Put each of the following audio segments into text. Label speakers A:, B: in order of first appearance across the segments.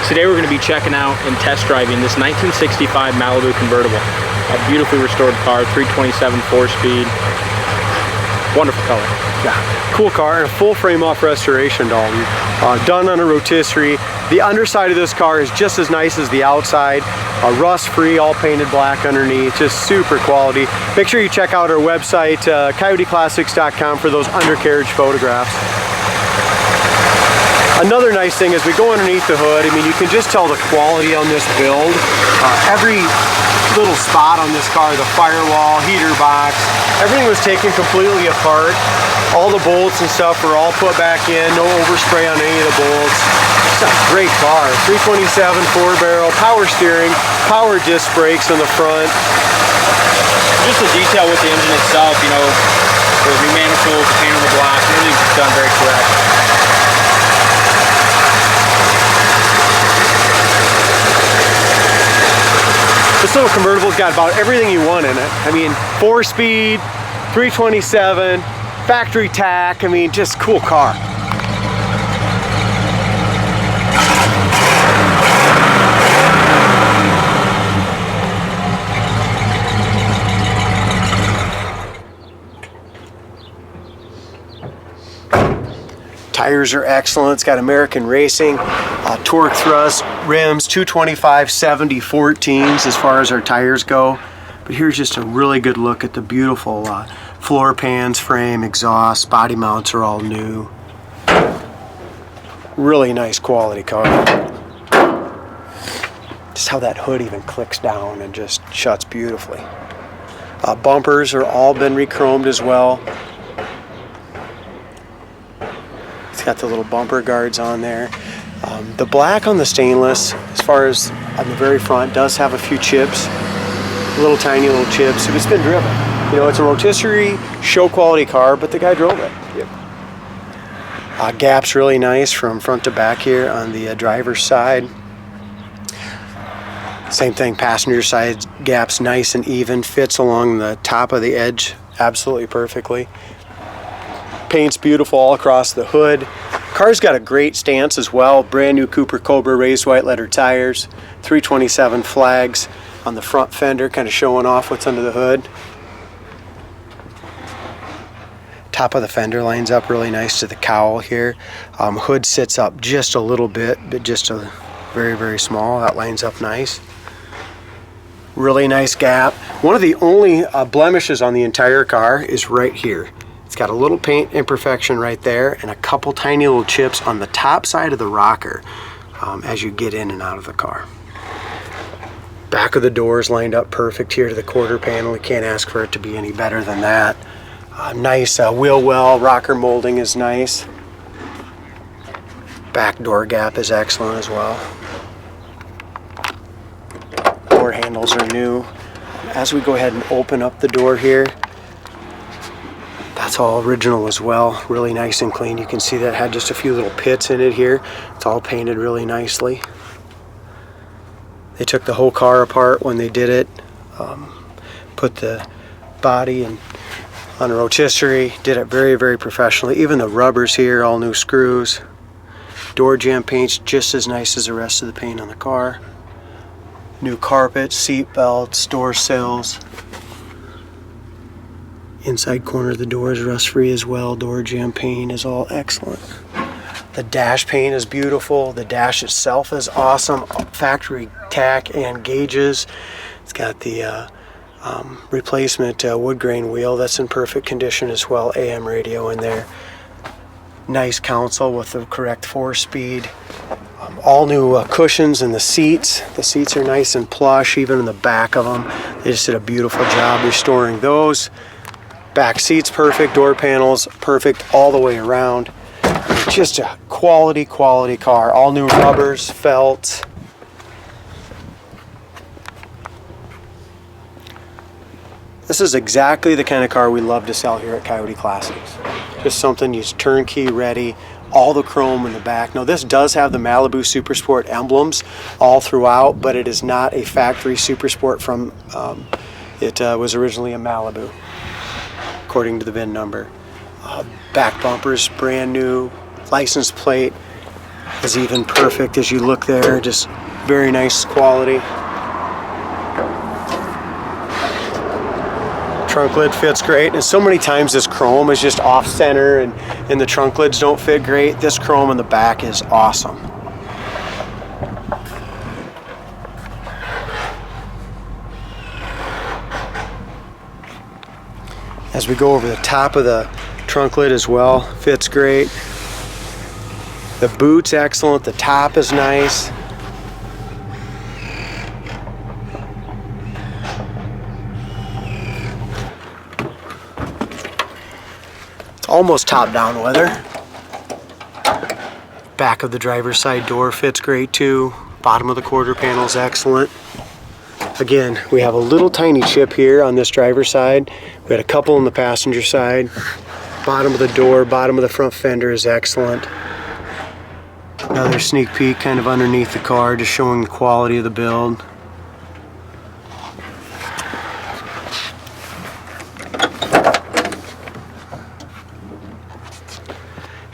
A: Today we're going to be checking out and test driving this 1965 Malibu Convertible. A beautifully restored car, 327 4-speed. Wonderful color.
B: Yeah, cool car, and a full frame off restoration, Dalton. Done on a rotisserie. The underside of this car is just as nice as the outside. Rust free, all painted black underneath, just super quality. Make sure you check out our website, coyoteclassics.com, for those undercarriage photographs. Another nice thing is we go underneath the hood. I mean, you can just tell the quality on this build. Every little spot on this car, the firewall, heater box, everything was taken completely apart. All the bolts and stuff were all put back in, no overspray on any of the bolts. It's a great car. 327 4-barrel, power steering, power disc brakes on the front.
A: Just the detail with the engine itself, you know, the new manifold, the paint on the block, everything's done very correct.
B: This little convertible's got about everything you want in it. I mean, 4-speed, 327, factory tack. I mean, just cool car. Tires are excellent. It's got American Racing, torque thrust, rims, 225/70 14s as far as our tires go. But here's just a really good look at the beautiful floor pans, frame, exhaust, body mounts are all new. Really nice quality car. Just how that hood even clicks down and just shuts beautifully. Bumpers are all been re-chromed as well. Got the little bumper guards on there. The black on the stainless, as far as on the very front, does have a few chips, little tiny little chips. It's been driven. You know, it's a rotisserie show quality car, but the guy drove it. Yep. Gap's really nice from front to back here on the driver's side. Same thing, passenger side gap's nice and even, fits along the top of the edge absolutely perfectly. Paint's beautiful all across the hood. Car's got a great stance as well. Brand new Cooper Cobra raised white letter tires. 327 flags on the front fender, kind of showing off what's under the hood. Top of the fender lines up really nice to the cowl here. Hood sits up just a little bit, but just a very, very small. That lines up nice. Really nice gap. One of the only blemishes on the entire car is right here. It's got a little paint imperfection right there and a couple tiny little chips on the top side of the rocker as you get in and out of the car. Back of the doors lined up perfect here to the quarter panel. You can't ask for it to be any better than that. Nice wheel well, rocker molding is nice. Back door gap is excellent as well. Door handles are new. As we go ahead and open up the door here, that's all original as well, really nice and clean. You can see that had just a few little pits in it here. It's all painted really nicely. They took the whole car apart when they did it, put the body on a rotisserie, did it very, very professionally. Even the rubbers here, all new screws. Door jamb paint's just as nice as the rest of the paint on the car. New carpet, seat belts, door sills. Inside corner of the door is rust free as well. Door jamb paint is all excellent. The dash paint is beautiful. The dash itself is awesome. Factory tack and gauges. It's got the replacement wood grain wheel that's in perfect condition as well. AM radio in there. Nice console with the correct 4-speed. All new cushions in the seats. The seats are nice and plush, even in the back of them. They just did a beautiful job restoring those. Back seats perfect, door panels perfect all the way around. Just a quality car. All new rubbers, felt. This is exactly the kind of car we love to sell here at Coyote Classics. Just something you turnkey ready, all the chrome in the back. Now this does have the Malibu Supersport emblems all throughout, but it is not a factory Supersport from, it was originally a Malibu, according to the VIN number. Back bumpers, brand new, license plate, is even perfect as you look there. Just very nice quality. Trunk lid fits great, and so many times this chrome is just off center and the trunk lids don't fit great. This chrome in the back is awesome. As we go over the top of the trunk lid as well, fits great. The boot's excellent, the top is nice. It's almost top down weather. Back of the driver's side door fits great too. Bottom of the quarter panel is excellent. Again, we have a little tiny chip here on this driver's side. We had a couple on the passenger side. Bottom of the door, bottom of the front fender is excellent. Another sneak peek kind of underneath the car, just showing the quality of the build.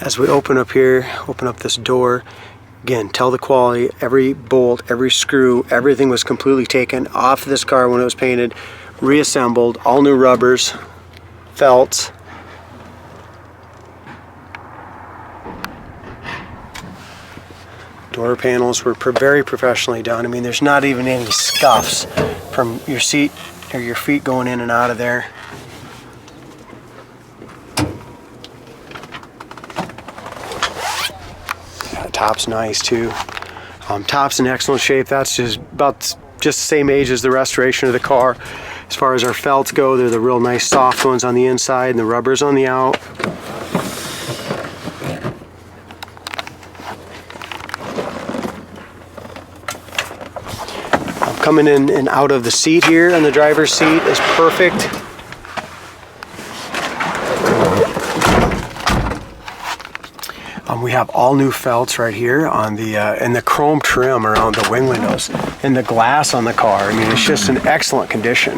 B: As we open up here, open up this door, again, tell the quality. Every bolt, every screw, everything was completely taken off this car when it was painted, reassembled, all new rubbers, felts. Door panels were very professionally done. I mean, there's not even any scuffs from your seat or your feet going in and out of there. Yeah, the top's nice too. Top's in excellent shape. That's just the same age as the restoration of the car. As far as our felts go, they're the real nice soft ones on the inside and the rubbers on the out. Coming in and out of the seat here on the driver's seat is perfect. We have all new felts right here on the and the chrome trim around the wing windows and the glass on the car. I mean, it's just in excellent condition.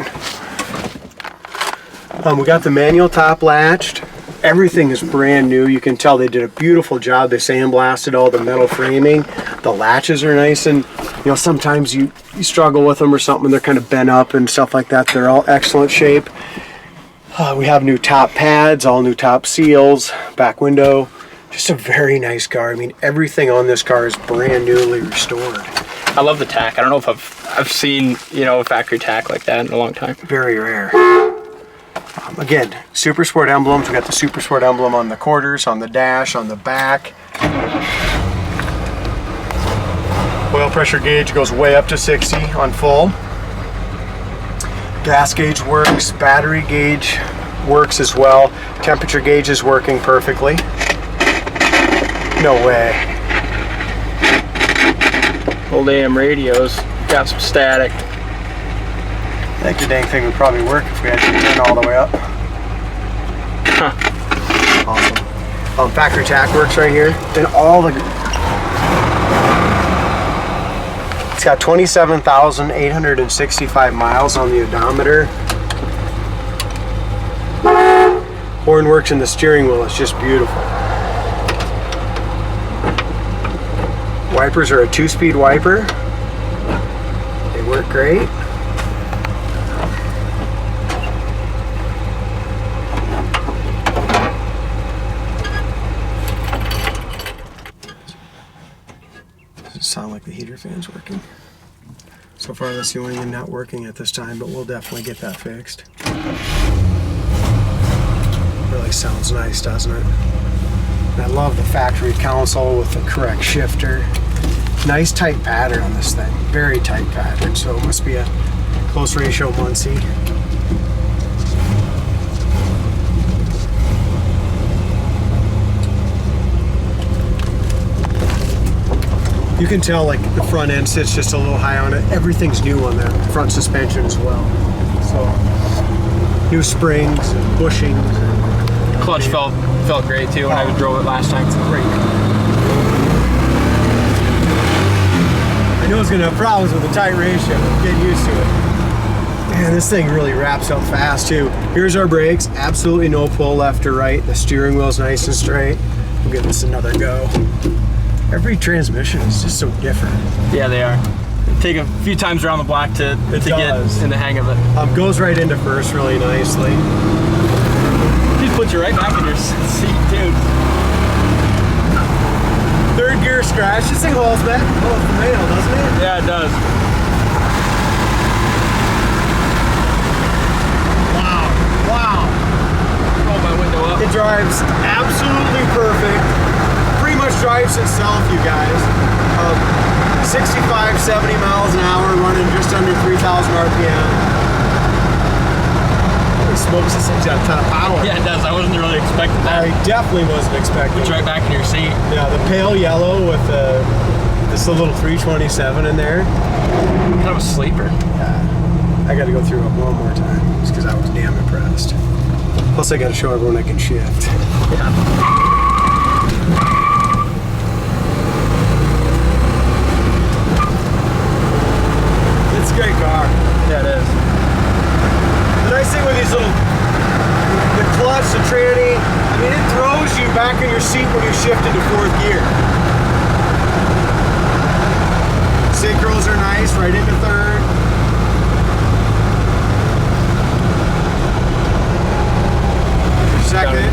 B: We got the manual top latched. Everything is brand new. You can tell they did a beautiful job. They sandblasted all the metal framing. The latches are nice, and you know, sometimes you struggle with them or something. They're kind of bent up and stuff like that. They're all excellent shape. We have new top pads, all new top seals, back window. Just a very nice car. I mean, everything on this car is brand newly restored.
A: I love the tack. I don't know if I've seen, you know, a factory tack like that in a long time.
B: Very rare. Again, Super Sport emblems. We got the Super Sport emblem on the quarters, on the dash, on the back. Oil pressure gauge goes way up to 60 on full. Gas gauge works. Battery gauge works as well. Temperature gauge is working perfectly. No way.
A: Old AM radios got some static.
B: I think the dang thing would probably work if we had to turn all the way up.
A: Huh.
B: Awesome. Factory tack works right here. Then all the... It's got 27,865 miles on the odometer. Horn works in the steering wheel. It's just beautiful. Wipers are a 2-speed wiper. They work great. Sound like the heater fan's working. So far that's the only thing not working at this time, but we'll definitely get that fixed. Really sounds nice, doesn't it? And I love the factory console with the correct shifter. Nice tight pattern on this thing. Very tight pattern, so it must be a close ratio Muncie. You can tell like the front end sits just a little high on it. Everything's new on the front suspension as well. So new springs and bushings.
A: Clutch felt great too when I drove it last time.
B: It's great. I know it's gonna have problems with the tight ratio. Get used to it. Man, this thing really wraps up fast too. Here's our brakes. Absolutely no pull left or right. The steering wheel's nice and straight. We'll give this another go. Every transmission is just so different.
A: Yeah, they are. Take a few times around the block to get in the hang of it.
B: Goes right into first really nicely.
A: Just puts you right back in your seat, dude.
B: Third gear scratch. This thing holds back. Oh, the mail, doesn't it?
A: Yeah, it does.
B: Wow.
A: Roll my window up.
B: It drives absolutely perfect. Pretty much drives itself, you guys. 65, 70 miles an hour, running just under 3,000 RPM. Holy smokes, this thing's got a ton of power.
A: Yeah, it does. I wasn't really expecting that.
B: I definitely wasn't expecting.
A: It's right back in your seat.
B: Yeah, the pale yellow with this little 327 in there.
A: Kind of a sleeper.
B: I got to go through it one more time just because I was damn impressed. Plus, I got to show everyone I can shift.
A: Yeah.
B: It's a great car.
A: Yeah, it is.
B: The nice thing with these the clutch, the tranny, I mean, it throws you back in your seat when you shift into fourth gear. Synchros are nice, right into third. Second.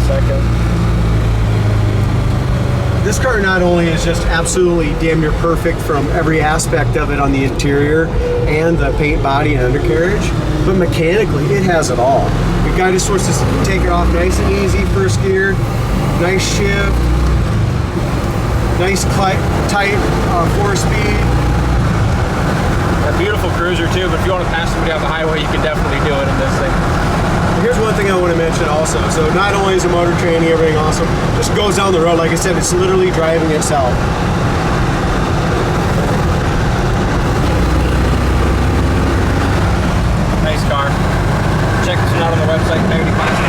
B: This car not only is just absolutely damn near perfect from every aspect of it on the interior and the paint, body, and undercarriage, but mechanically it has it all. The guy just wants to take it off nice and easy, first gear, nice shift, nice tight 4-speed.
A: A beautiful cruiser too, but if you want to pass somebody on the highway, you can definitely do it in this thing.
B: Here's one thing I want to mention also. So not only is the motor tranny, everything awesome, just goes down the road. Like I said, it's literally driving itself.
A: Nice car. Check this one out on the website, Coyote.